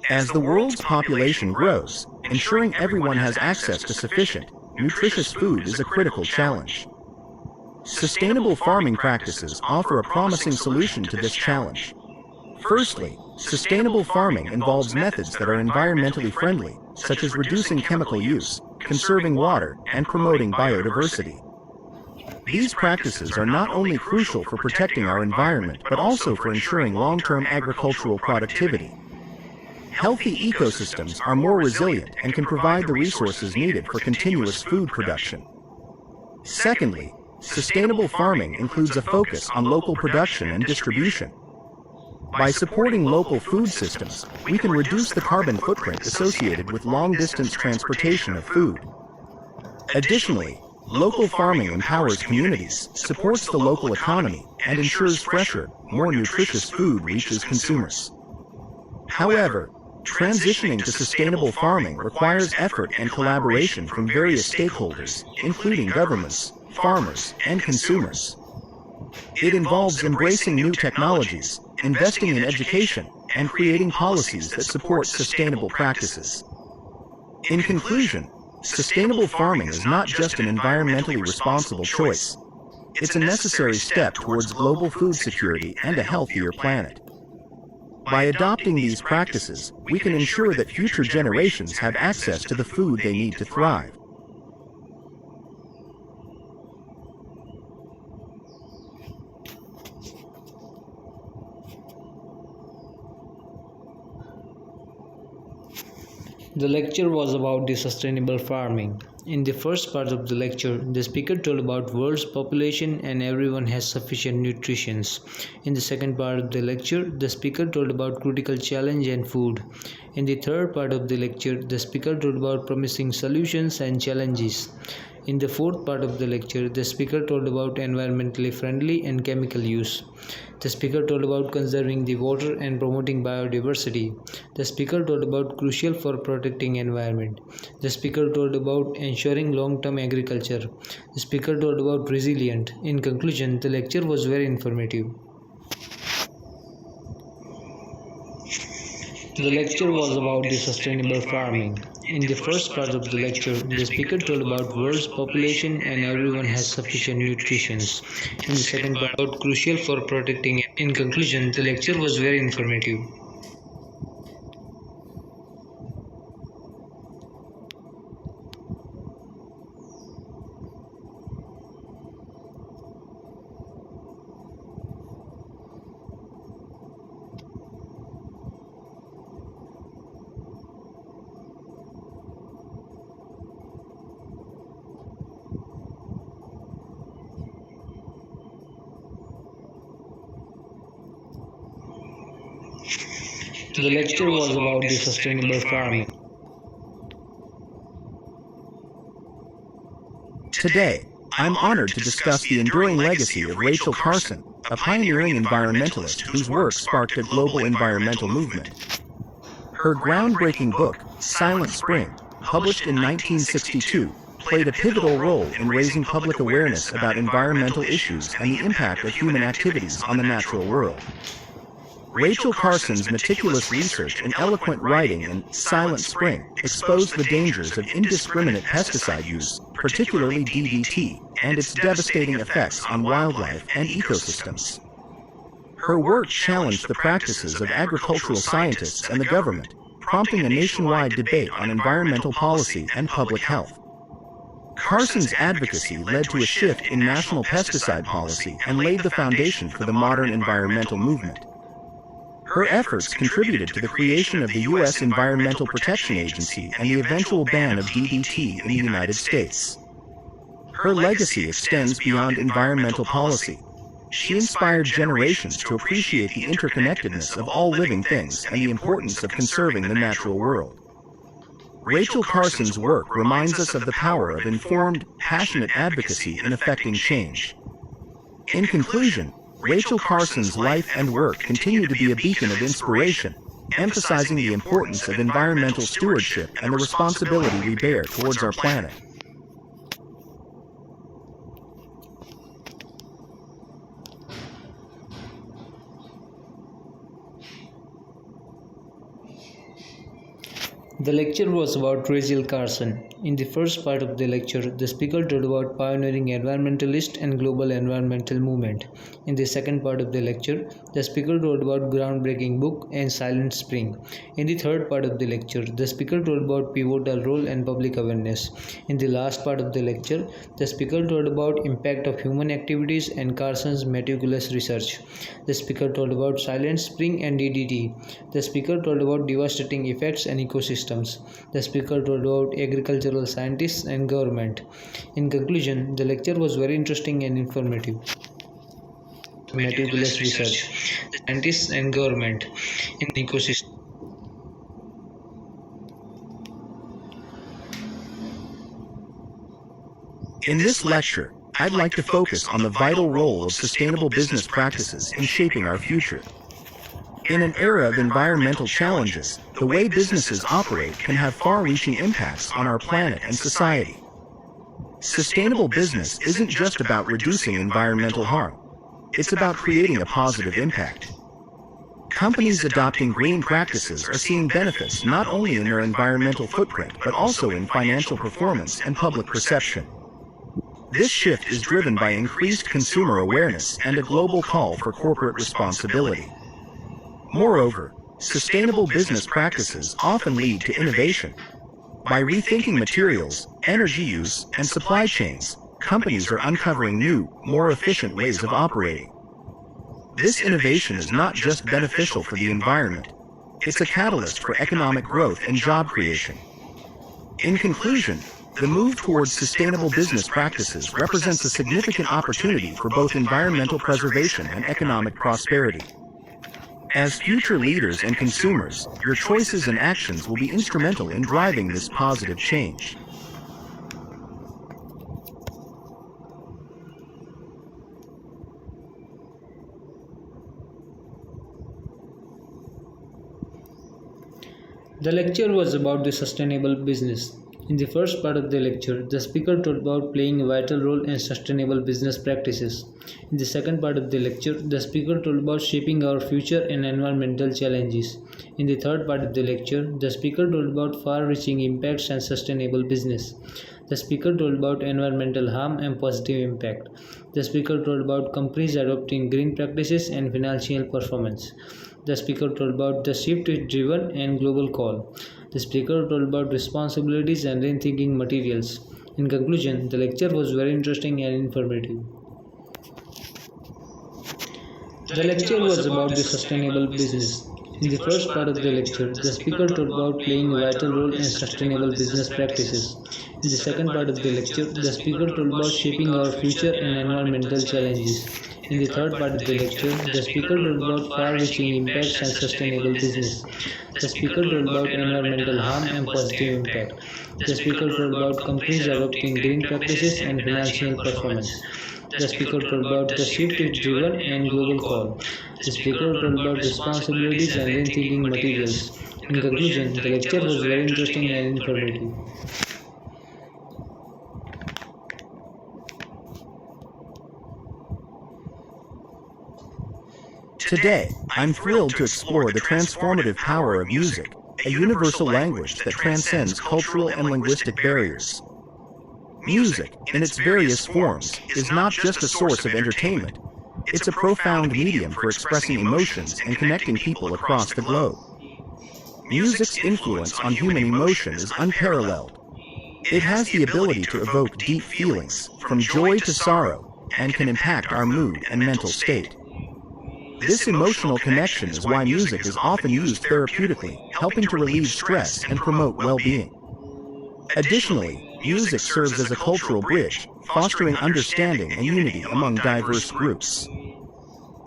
As the world's population grows, ensuring everyone has access to sufficient, nutritious food is a critical challenge. Sustainable farming practices offer a promising solution to this challenge. Firstly, sustainable farming involves methods that are environmentally friendly, such as reducing chemical use, conserving water, and promoting biodiversity. These practices are not only crucial for protecting our environment but also for ensuring long-term agricultural productivity. Healthy ecosystems are more resilient and can provide the resources needed for continuous food production. Secondly, sustainable farming includes a focus on local production and distribution. By supporting local food systems, we can reduce the carbon footprint associated with long-distance transportation of food. Additionally, local farming empowers communities, supports the local economy, and ensures fresher, more nutritious food reaches consumers. However, transitioning to sustainable farming requires effort and collaboration from various stakeholders, including governments, farmers, and consumers. It involves embracing new technologies, investing in education, and creating policies that support sustainable practices. In conclusion, sustainable farming is not just an environmentally responsible choice. It's a necessary step towards global food security and a healthier planet. By adopting these practices, we can ensure that future generations have access to the food they need to thrive. The lecture was about the sustainable farming. In the first part of the lecture, the speaker told about world's population and everyone has sufficient nutrition. In the second part of the lecture, the speaker told about critical challenge and food. In the third part of the lecture, the speaker told about promising solutions and challenges. In the fourth part of the lecture, the speaker told about environmentally friendly and chemical use. The speaker told about conserving the water and promoting biodiversity. The speaker told about crucial for protecting environment. The speaker told about ensuring long-term agriculture. The speaker told about resilient. In conclusion, the lecture was very informative. The lecture was about the sustainable farming. In the first part of the lecture, the speaker told about world's population and everyone has sufficient nutrition. In the second part, about crucial for protecting. In conclusion, the lecture was very informative. The lecture was about the sustainable farming. Today, I'm honored to discuss the enduring legacy of Rachel Carson, a pioneering environmentalist whose work sparked a global environmental movement. Her groundbreaking book, Silent Spring, published in 1962, played a pivotal role in raising public awareness about environmental issues and the impact of human activities on the natural world. Rachel Carson's meticulous research and eloquent writing in Silent Spring exposed the dangers of indiscriminate pesticide use, particularly DDT, and its devastating effects on wildlife and ecosystems. Her work challenged the practices of agricultural scientists and the government, prompting a nationwide debate on environmental policy and public health. Carson's advocacy led to a shift in national pesticide policy and laid the foundation for the modern environmental movement. Her efforts contributed to the creation of the U.S. Environmental Protection Agency and the eventual ban of DDT in the United States. Her legacy extends beyond environmental policy. She inspired generations to appreciate the interconnectedness of all living things and the importance of conserving the natural world. Rachel Carson's work reminds us of the power of informed, passionate advocacy in effecting change. In conclusion, Rachel Carson's life and work continue to be a beacon of inspiration, emphasizing the importance of environmental stewardship and the responsibility we bear towards our planet. The lecture was about Rachel Carson. In the first part of the lecture, the speaker told about pioneering environmentalist and global environmental movement. In the second part of the lecture, the speaker told about groundbreaking book and Silent Spring. In the third part of the lecture, the speaker told about pivotal role and public awareness. In the last part of the lecture, the speaker told about impact of human activities and Carson's meticulous research. The speaker told about Silent Spring and DDT. The speaker told about devastating effects and ecosystems. The speaker told about agricultural scientists and government. In conclusion, the lecture was very interesting and informative. Meticulous research, the scientists and government in the ecosystem. In this lecture, I'd like to focus on the vital role of sustainable business practices in shaping our future. In an era of environmental challenges, the way businesses operate can have far-reaching impacts on our planet and society. Sustainable business isn't just about reducing environmental harm. It's about creating a positive impact. Companies adopting green practices are seeing benefits not only in their environmental footprint but also in financial performance and public perception. This shift is driven by increased consumer awareness and a global call for corporate responsibility. Moreover, sustainable business practices often lead to innovation. By rethinking materials, energy use, and supply chains, companies are uncovering new, more efficient ways of operating. This innovation is not just beneficial for the environment, it's a catalyst for economic growth and job creation. In conclusion, the move towards sustainable business practices represents a significant opportunity for both environmental preservation and economic prosperity. As future leaders and consumers, your choices and actions will be instrumental in driving this positive change. The lecture was about the sustainable business. In the first part of the lecture, the speaker talked about playing a vital role in sustainable business practices. In the second part of the lecture, the speaker told about shaping our future and environmental challenges. In the third part of the lecture, the speaker told about far-reaching impacts and sustainable business. The speaker told about environmental harm and positive impact. The speaker told about companies adopting green practices and financial performance. The speaker told about the shift is driven and global call. The speaker told about responsibilities and rethinking materials. In conclusion, the lecture was very interesting and informative. The lecture was about the sustainable business. In the first part of the lecture, the speaker talked about playing a vital role in sustainable business practices. In the second part of the lecture, the speaker told about shaping our future and environmental challenges. In the third part of the lecture, the speaker told about far-reaching impacts and sustainable business. The speaker told about environmental harm and positive impact. The speaker told about companies adopting green practices and financial performance. The speaker told about the shift is driven and global call. The speaker told about responsibilities and rethinking materials. In conclusion, the lecture was very interesting and informative. Today, I'm thrilled to explore the transformative power of music, a universal language that transcends cultural and linguistic barriers. Music, in its various forms, is not just a source of entertainment. It's a profound medium for expressing emotions and connecting people across the globe. Music's influence on human emotion is unparalleled. It has the ability to evoke deep feelings, from joy to sorrow, and can impact our mood and mental state. This emotional connection is why music is often used therapeutically, helping to relieve stress and promote well-being. Additionally, music serves as a cultural bridge, fostering understanding and unity among diverse groups.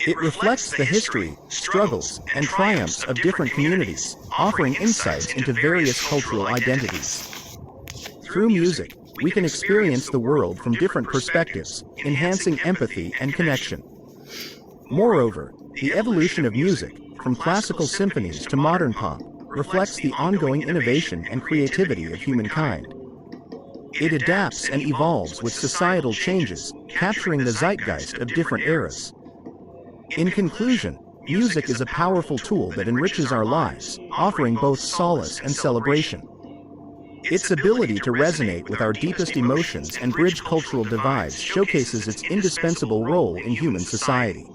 It reflects the history, struggles, and triumphs of different communities, offering insights into various cultural identities. Through music, we can experience the world from different perspectives, enhancing empathy and connection. Moreover, the evolution of music, from classical symphonies to modern pop, reflects the ongoing innovation and creativity of humankind. It adapts and evolves with societal changes, capturing the zeitgeist of different eras. In conclusion, Music is a powerful tool that enriches our lives, offering both solace and celebration. Its ability to resonate with our deepest emotions and bridge cultural divides showcases its indispensable role in human society.